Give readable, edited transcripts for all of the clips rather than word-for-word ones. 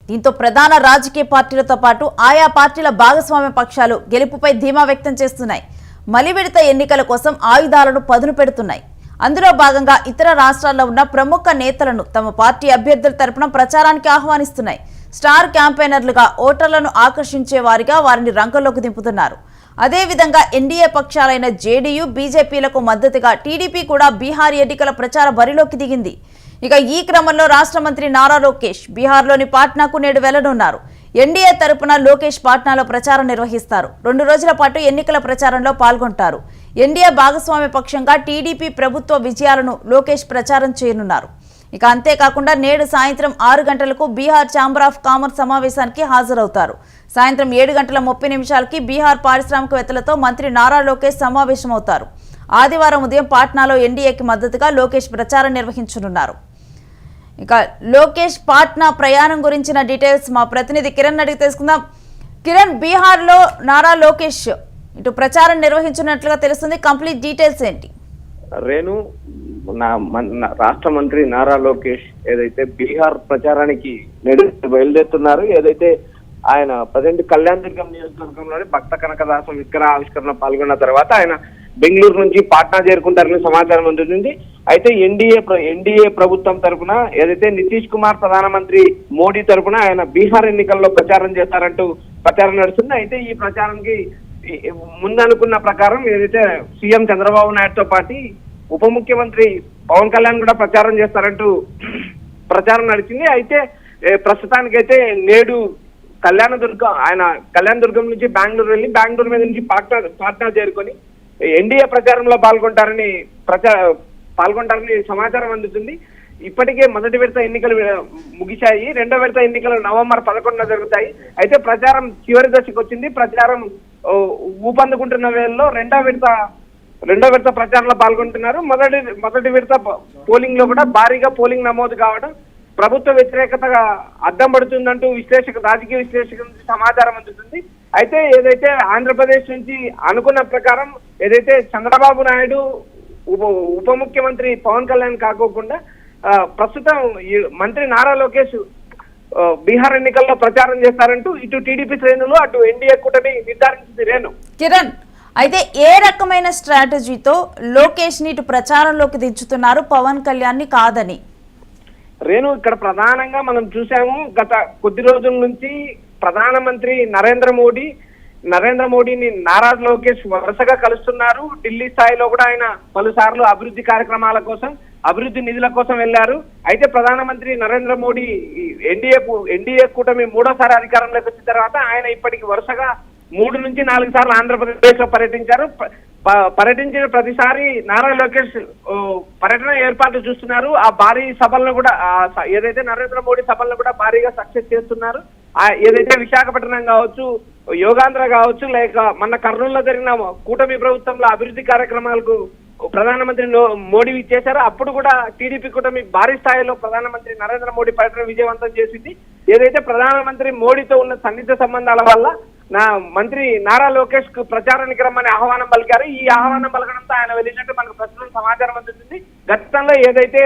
దీంతో ప్రధాన రాజకీయ పార్టీలతో పాటు ఆయా పార్టీల భాగస్వామ్య పక్షాలు గెలుపుపై ధీమా వ్యక్తం చేస్తున్నాయి. మలివిడత ఎన్నికల కోసం ఆయుధాలను పదును పెడుతున్నాయి. అందులో భాగంగా ఇతర రాష్ట్రాల్లో ఉన్న ప్రముఖ నేతలను తమ పార్టీ అభ్యర్థుల తరపున ప్రచారానికి ఆహ్వానిస్తున్నాయి. స్టార్ క్యాంపెయినర్లుగా ఓటర్లను ఆకర్షించే వారిగా వారిని రంగంలోకి దింపుతున్నారు. అదేవిధంగా ఎన్డీఏ పక్షాలైన జేడీయూ, బీజేపీలకు మద్దతుగా టీడీపీ కూడా బీహార్ ఎన్నికల ప్రచార బరిలోకి దిగింది. ఇక ఈ క్రమంలో రాష్ట్ర మంత్రి నారా లోకేష్ బీహార్లోని పాట్నాకు నేడు వెళ్లనున్నారు. ఎన్డీఏ తరపున లోకేష్ పాట్నాలో ప్రచారం నిర్వహిస్తారు. 2 రోజుల పాటు ఎన్నికల ప్రచారంలో పాల్గొంటారు. ఎన్డీఏ భాగస్వామ్య పక్షంగా టీడీపీ ప్రభుత్వ విజయాలను లోకేష్ ప్రచారం చేయనున్నారు. ఇక అంతేకాకుండా నేడు సాయంత్రం 6 గంటలకు బీహార్ ఛాంబర్ ఆఫ్ కామర్స్ సమావేశానికి హాజరవుతారు. సాయంత్రం 7:30 బీహార్ పారిశ్రామికవేత్తలతో మంత్రి నారా లోకేష్ సమావేశమవుతారు. ఆదివారం ఉదయం పాట్నాలో ఎన్డీఏకి మద్దతుగా లోకేష్ ప్రచారం నిర్వహించనున్నారు. ఇక లోకేష్ పాట్నా ప్రయాణం గురించిన డీటెయిల్స్ మా ప్రతినిధి కిరణ్ అడిగి తెలుసుకుందాం. కిరణ్, బీహార్లో నారా లోకేష్ ఇటు ప్రచారం నిర్వహించినట్లుగా తెలుస్తుంది. కంప్లీట్ డీటెయిల్స్ ఏంటి? రేణు, రాష్ట్ర మంత్రి నారా లోకేష్ ఏదైతే బీహార్ ప్రచారానికి బయలుదేరుతున్నారు, ఏదైతే ఆయన ప్రజెంట్ కళ్యాణ్ దుర్గం నియోజకవర్గంలోని భక్త కనకదాస విగ్రహ ఆవిష్కరణ పాల్గొన్న తర్వాత ఆయన బెంగళూరు నుంచి పాట్నా చేరుకుంటారని సమాచారం అందుతుంది. అయితే ఎన్డీఏ ప్రభుత్వం తరఫున ఏదైతే నితీష్ కుమార్ ప్రధానమంత్రి మోడీ తరఫున ఆయన బీహార్ ఎన్నికల్లో ప్రచారం చేస్తారంటూ ప్రచారం నడుస్తుంది. అయితే ఈ ప్రచారానికి ముందనుకున్న ప్రకారం ఏదైతే సీఎం చంద్రబాబు నాయుడుతో పాటు ఉప ముఖ్యమంత్రి పవన్ కళ్యాణ్ కూడా ప్రచారం చేస్తారంటూ ప్రచారం నడిచింది. అయితే ప్రస్తుతానికైతే నేడు కళ్యాణ దుర్గం నుంచి బెంగళూరు వెళ్ళి బెంగళూరు మీద నుంచి పాట్నా చేరుకొని ఎన్డీఏ ప్రచారంలో పాల్గొంటారని సమాచారం అందుతుంది. ఇప్పటికే మొదటి విడత ఎన్నికలు ముగిశాయి. రెండో విడత ఎన్నికలు నవంబర్ 11న జరుగుతాయి. అయితే ప్రచారం చివరి దశకు వచ్చింది. ప్రచారం ఊపందుకుంటున్న వేళల్లో రెండో విడత ప్రచారంలో పాల్గొంటున్నారు. మొదటి విడత పోలింగ్ లో కూడా భారీగా పోలింగ్ నమోదు కావడం ప్రభుత్వ వ్యతిరేకతగా అడ్డం పడుతుందంటూ రాజకీయ విశ్లేషక నుంచి సమాచారం అందుతుంది. అయితే ఏదైతే ఆంధ్రప్రదేశ్ నుంచి అనుకున్న ప్రకారం ఏదైతే చంద్రబాబు నాయుడు ఉప ముఖ్యమంత్రి పవన్ కళ్యాణ్ కాకోకుండా ప్రస్తుతం మంత్రి నారా లోకేష్ బీహార్ ఎన్నికల్లో ప్రచారం చేస్తారంటూ ఇటు టీడీపీ శ్రేణులు అటు ఎన్డీఏ కూటమి నిర్ధారించింది. రేణు, కిరణ్, అయితే ఏ రకమైన స్ట్రాటజీతో లోకేష్ ని ఇటు ప్రచారంలోకి దించుతున్నారు పవన్ కళ్యాణ్ ని కాదని? రేణు, ఇక్కడ ప్రధానంగా మనం చూసాము, గత కొద్ది రోజుల నుంచి ప్రధానమంత్రి నరేంద్ర మోడీని నారా లోకేష్ వరుసగా కలుస్తున్నారు. ఢిల్లీ స్థాయిలో కూడా ఆయన పలుసార్లు అభివృద్ధి కార్యక్రమాల కోసం, అభివృద్ధి నిధుల కోసం వెళ్లారు. అయితే ప్రధానమంత్రి నరేంద్ర మోడీ ఎన్డీఏ కూటమి 3వ అధికారంలోకి వచ్చిన తర్వాత ఆయన ఇప్పటికి వరుసగా 3 నుంచి 4 సార్లు ఆంధ్రప్రదేశ్ లో పర్యటించారు. పర్యటించిన ప్రతిసారి నారా లోకేష్ పర్యటన ఏర్పాట్లు చూస్తున్నారు. ఆ భారీ సభలను కూడా ఏదైతే నరేంద్ర మోడీ సభలను కూడా భారీగా సక్సెస్ చేస్తున్నారు. ఏదైతే విశాఖపట్నం కావచ్చు, యోగాంధ్ర కావచ్చు, లేక మన కర్నూలులో జరిగిన కూటమి ప్రభుత్వంలో అభివృద్ధి కార్యక్రమాలకు ప్రధానమంత్రి మోడీ ఇచ్చేశారు. అప్పుడు కూడా టీడీపీ కూటమి భారీ స్థాయిలో ప్రధానమంత్రి నరేంద్ర మోడీ పర్యటన విజయవంతం చేసింది. ఏదైతే ప్రధానమంత్రి మోడీతో ఉన్న సన్నిహిత సంబంధాల వల్ల మంత్రి నారా లోకేష్ కు ప్రచారానికి రమ్మని ఆహ్వానం పలికారు. ఈ ఆహ్వానం పలకడంతో ఆయన వెళ్ళినట్టు మనకు ప్రస్తుతం సమాచారం అందుతుంది. గతంలో ఏదైతే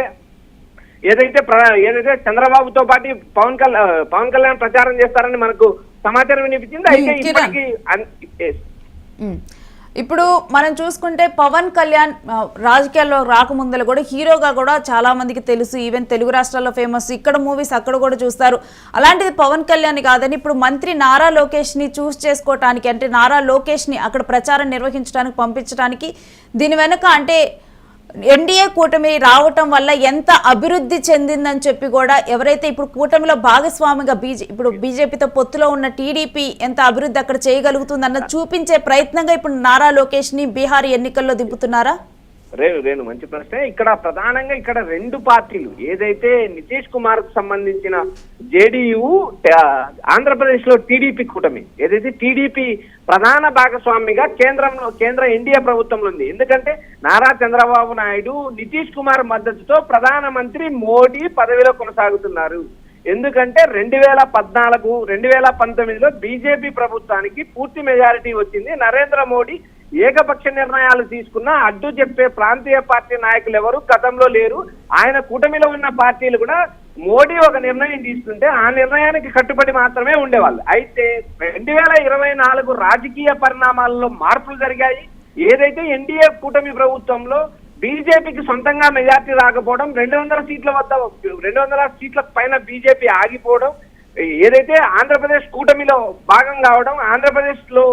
చంద్రబాబుతో పాటు పవన్ కళ్యాణ్ ప్రచారం చేస్తారని మనకు సమాచారం వినిపించింది. అయితే ఇప్పటికీ ఇప్పుడు మనం చూసుకుంటే పవన్ కళ్యాణ్ రాజకీయాల్లో రాకముందలు కూడా హీరోగా కూడా చాలా మందికి తెలుసు. ఈవెన్ తెలుగు రాష్ట్రాల్లో ఫేమస్, ఇక్కడ మూవీస్ అక్కడ కూడా చూస్తారు. అలాంటిది పవన్ కళ్యాణ్ కాదని ఇప్పుడు మంత్రి నారా లోకేష్ ని చూస్ చేసుకోవటానికి, అంటే నారా లోకేష్ ని అక్కడ ప్రచారం నిర్వహించడానికి పంపించడానికి దీని వెనుక అంటే ఎన్డీఏ కూటమి రావటం వల్ల ఎంత అభివృద్ధి చెందిందని చెప్పి కూడా ఎవరైతే ఇప్పుడు కూటమిలో భాగస్వామిగా ఇప్పుడు బీజేపీతో పొత్తులో ఉన్న టీడీపీ ఎంత అభివృద్ధి అక్కడ చేయగలుగుతుందన్న చూపించే ప్రయత్నంగా ఇప్పుడు నారా లోకేష్ ని బీహార్ ఎన్నికల్లో దింపుతున్నారా? రేణు, మంచి ప్రశ్న. ఇక్కడ ప్రధానంగా 2 పార్టీలు, ఏదైతే నితీష్ కుమార్ కు సంబంధించిన జేడీయూ, ఆంధ్రప్రదేశ్ లో టీడీపీ కూటమి, ఏదైతే టీడీపీ ప్రధాన భాగస్వామిగా కేంద్ర ఎన్డీఏ ప్రభుత్వంలో ఉంది. ఎందుకంటే నారా చంద్రబాబు నాయుడు నితీష్ కుమార్ మద్దతుతో ప్రధానమంత్రి మోడీ పదవిలో కొనసాగుతున్నారు. ఎందుకంటే 2014, 2019లో బీజేపీ ప్రభుత్వానికి పూర్తి మెజారిటీ వచ్చింది. నరేంద్ర మోడీ ఏకపక్ష నిర్ణయాలు తీసుకున్నా అడ్డు చెప్పే ప్రాంతీయ పార్టీ నాయకులు ఎవరు గతంలో లేరు. ఆయన కూటమిలో ఉన్న పార్టీలు కూడా మోడీ ఒక నిర్ణయం తీసుకుంటే ఆ నిర్ణయానికి కట్టుబడి మాత్రమే ఉండేవాళ్ళు. అయితే 2024 రాజకీయ పరిణామాల్లో మార్పులు జరిగాయి. ఏదైతే ఎన్డీఏ కూటమి ప్రభుత్వంలో బీజేపీకి సొంతంగా మెజార్టీ రాకపోవడం, 200 సీట్ల పైన బీజేపీ ఆగిపోవడం, ఏదైతే ఆంధ్రప్రదేశ్ కూటమిలో భాగం కావడం, ఆంధ్రప్రదేశ్ లో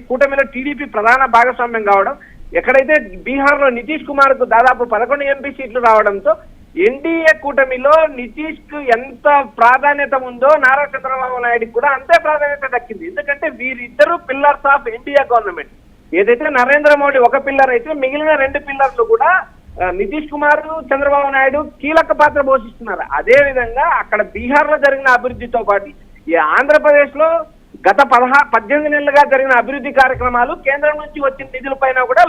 కూటమిలో టీడీపీ ప్రధాన భాగస్వామ్యం కావడం, ఎక్కడైతే బీహార్ లో నితీష్ కుమార్ కు దాదాపు 11 ఎంపీ సీట్లు రావడంతో ఎన్డీఏ కూటమిలో నితీష్ కు ఎంత ప్రాధాన్యత ఉందో నారా చంద్రబాబు నాయుడుకి కూడా అంతే ప్రాధాన్యత దక్కింది. ఎందుకంటే వీరిద్దరు పిల్లర్స్ ఆఫ్ ఎన్డీఏ గవర్నమెంట్. ఏదైతే నరేంద్ర మోడీ ఒక పిల్లర్ అయితే మిగిలిన 2 పిల్లర్లు కూడా నితీష్ కుమార్, చంద్రబాబు నాయుడు కీలక పాత్ర పోషిస్తున్నారు. అదే విధంగా అక్కడ బీహార్ లో జరిగిన అభివృద్ధితో పాటు ఈ ఆంధ్రప్రదేశ్ లో గత 18 నెలలుగా జరిగిన అభివృద్ధి కార్యక్రమాలు, కేంద్రం నుంచి వచ్చిన నిధుల పైన కూడా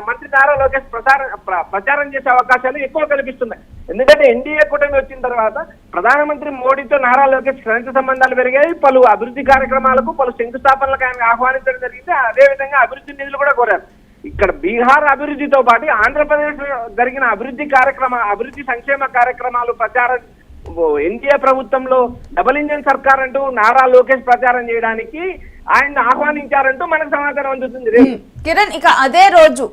మంత్రి నారా లోకేష్ ప్రచారం చేసే అవకాశాలు ఎక్కువ కనిపిస్తున్నాయి. ఎందుకంటే ఎన్డీఏ కూటమి వచ్చిన తర్వాత ప్రధానమంత్రి మోడీతో నారా లోకేష్ స్నేహిత సంబంధాలు పెరిగాయి. పలు అభివృద్ధి కార్యక్రమాలకు, పలు శంకుస్థాపనలకు ఆయన ఆహ్వానించడం జరిగింది. అదేవిధంగా అభివృద్ధి నిధులు కూడా కోరారు. ఇక్కడ బీహార్ అభివృద్ధితో పాటు ఆంధ్రప్రదేశ్ జరిగిన అభివృద్ధి సంక్షేమ కార్యక్రమాలు ప్రచారం ఎన్డీఏ ప్రభుత్వంలో డబుల్ ఇంజన్ సర్కార్ అంటూ నారా లోకేష్ ప్రచారం చేయడానికి ఆయన ఆహ్వానించారంటూ మనకు సమాచారం అందుతుంది. కిరణ్, ఇక అదే రోజు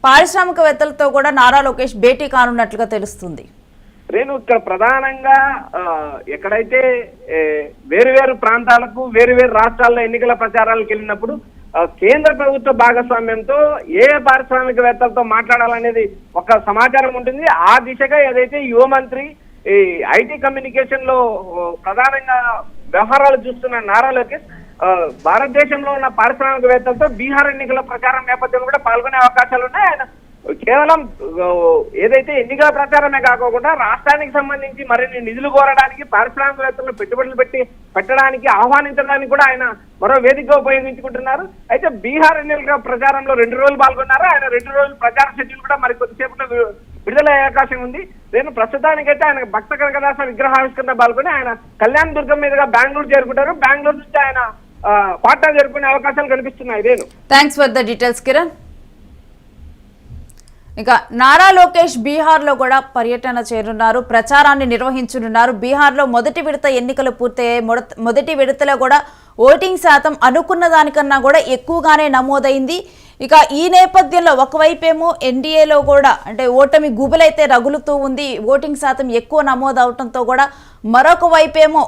పారిశ్రామికవేత్తలతో కూడా నారా లోకేష్ భేటీ కానున్నట్లుగా తెలుస్తుంది. రేణు, ఇక్కడ ప్రధానంగా ఎక్కడైతే వేరు ప్రాంతాలకు, వేరు రాష్ట్రాల్లో ఎన్నికల ప్రచారాలకు వెళ్ళినప్పుడు కేంద్ర ప్రభుత్వ భాగస్వామ్యంతో ఏ పారిశ్రామికవేత్తలతో మాట్లాడాలనేది ఒక సమాచారం ఉంటుంది. ఆ దిశగా ఏదైతే యువ మంత్రి ఐటీ కమ్యూనికేషన్ లో ప్రధానంగా వ్యవహారాలు చూస్తున్న నారా లోకేష్ భారతదేశంలో ఉన్న పారిశ్రామికవేత్తలతో బీహార్ ఎన్నికల ప్రచారం నేపథ్యంలో కూడా పాల్గొనే అవకాశాలు ఉన్నాయి. ఆయన కేవలం ఏదైతే ఎన్నికల ప్రచారమే కాకుండా రాష్ట్రానికి సంబంధించి మరిన్ని నిధులు కోరడానికి, పారిశ్రామికవేత్తలను పెట్టుబడులు పెట్టడానికి ఆహ్వానించడానికి కూడా ఆయన మరో వేదిక ఉపయోగించుకుంటున్నారు. అయితే బీహార్ ఎన్నికల ప్రచారంలో 2 రోజులు పాల్గొన్నారు. ఆయన 2 రోజులు ప్రచార షెడ్యూల్ కూడా మరి కొద్దిసేపట్లో విడుదలయ్యే అవకాశం ఉంది. నేను ప్రస్తుతానికైతే ఆయన భక్త కనకదాస విగ్రహావిష్కరణ పాల్గొని ఆయన కళ్యాణ్ దుర్గం మీదుగా బెంగళూరు చేరుకుంటారు. బెంగళూరు నుంచి ఆయన పాట్నా చేరుకునే అవకాశాలు కనిపిస్తున్నాయి. నేను thanks for the details Kiran. ఇక నారా లోకేష్ బీహార్లో కూడా పర్యటన చేరున్నారు, ప్రచారాన్ని నిర్వహించనున్నారు. బీహార్లో మొదటి విడత ఎన్నికలు పూర్తయ్యాయి. మొదటి విడతలో కూడా ఓటింగ్ శాతం అనుకున్న దానికన్నా కూడా ఎక్కువగానే నమోదైంది. ఇక ఈ నేపథ్యంలో ఒకవైపేమో ఎన్డీఏలో కూడా అంటే ఓటమి గుబులైతే రగులుతూ ఉంది, ఓటింగ్ శాతం ఎక్కువ నమోదవటంతో కూడా మరొక వైపేమో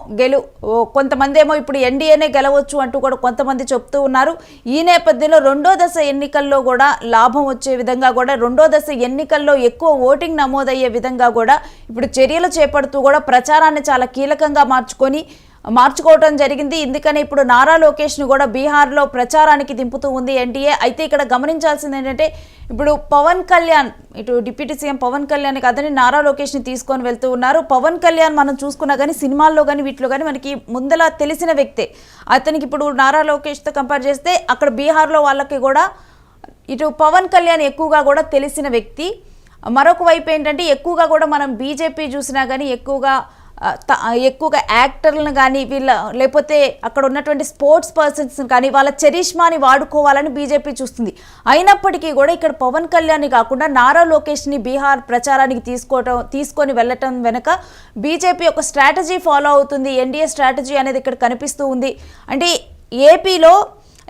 కొంతమంది ఏమో ఇప్పుడు ఎన్డీఏనే గెలవచ్చు అంటూ కూడా కొంతమంది చెప్తూ ఉన్నారు. ఈ నేపథ్యంలో 2వ దశ ఎన్నికల్లో కూడా లాభం వచ్చే విధంగా కూడా 2వ దశ ఎన్నికల్లో ఎక్కువ ఓటింగ్ నమోదయ్యే విధంగా కూడా ఇప్పుడు చర్యలు చేపడుతూ కూడా ప్రచారాన్ని చాలా కీలకంగా మార్చుకోవడం జరిగింది. ఎందుకని ఇప్పుడు నారా లోకేష్ను కూడా బీహార్లో ప్రచారానికి దింపుతూ ఉంది ఎన్డీఏ. అయితే ఇక్కడ గమనించాల్సింది ఏంటంటే ఇప్పుడు పవన్ కళ్యాణ్, ఇటు డిప్యూటీ సీఎం పవన్ కళ్యాణ్ కాదని నారా లోకేష్ని తీసుకొని వెళ్తూ ఉన్నారు. పవన్ కళ్యాణ్ మనం చూసుకున్నా కానీ సినిమాల్లో కానీ వీటిలో కానీ మనకి ముందలా తెలిసిన వ్యక్తే. అతనికి ఇప్పుడు నారా లోకేష్తో కంపేర్ చేస్తే అక్కడ బీహార్లో వాళ్ళకి కూడా ఇటు పవన్ కళ్యాణ్ ఎక్కువగా కూడా తెలిసిన వ్యక్తి. మరొక వైపు ఏంటంటే ఎక్కువగా కూడా మనం బీజేపీ చూసినా కానీ ఎక్కువగా యాక్టర్లను కానీ లేకపోతే అక్కడ ఉన్నటువంటి స్పోర్ట్స్ పర్సన్స్ కానీ వాళ్ళ చరిష్మాని వాడుకోవాలని బీజేపీ చూస్తుంది. అయినప్పటికీ కూడా ఇక్కడ పవన్ కళ్యాణ్ కాకుండా నారా లోకేష్ని బీహార్ ప్రచారానికి తీసుకొని వెళ్ళటం వెనుక బీజేపీ ఒక స్ట్రాటజీ ఫాలో అవుతుంది. ఎన్డీఏ స్ట్రాటజీ అనేది ఇక్కడ కనిపిస్తూ ఉంది. అంటే ఏపీలో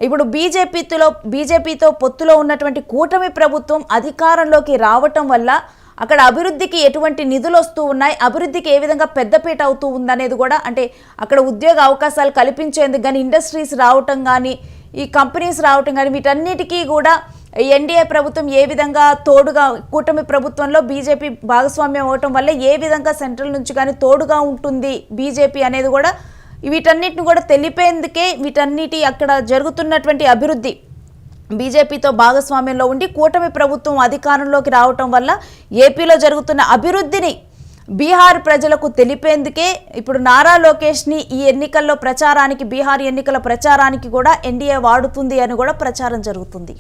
ఇప్పుడు బీజేపీతో పొత్తులో ఉన్నటువంటి కూటమి ప్రభుత్వం అధికారంలోకి రావటం వల్ల అక్కడ అభివృద్ధికి ఎటువంటి నిధులు వస్తూ ఉన్నాయి, అభివృద్ధికి ఏ విధంగా పెద్దపీట అవుతూ ఉందనేది కూడా అంటే అక్కడ ఉద్యోగ అవకాశాలు కల్పించేందుకు కానీ ఇండస్ట్రీస్ రావటం కానీ ఈ కంపెనీస్ రావటం కానీ వీటన్నిటికీ కూడా ఎన్డీఏ ప్రభుత్వం ఏ విధంగా తోడుగా కూటమి ప్రభుత్వంలో బీజేపీ భాగస్వామ్యం అవటం వల్ల ఏ విధంగా సెంట్రల్ నుంచి కానీ తోడుగా ఉంటుంది బీజేపీ అనేది కూడా వీటన్నిటిని కూడా తెలిపేందుకే వీటన్నిటి అక్కడ జరుగుతున్నటువంటి అభివృద్ధి బీజేపీతో భాగస్వామ్యంలో ఉండి కూటమి ప్రభుత్వం అధికారంలోకి రావటం వల్ల ఏపీలో జరుగుతున్న అభివృద్ధిని బీహార్ ప్రజలకు తెలిపేందుకే ఇప్పుడు నారా లోకేష్ని ఈ ఎన్నికల్లో ప్రచారానికి బీహార్ ఎన్నికల ప్రచారానికి కూడా ఎన్డీఏ వాడుతుంది అని కూడా ప్రచారం జరుగుతుంది.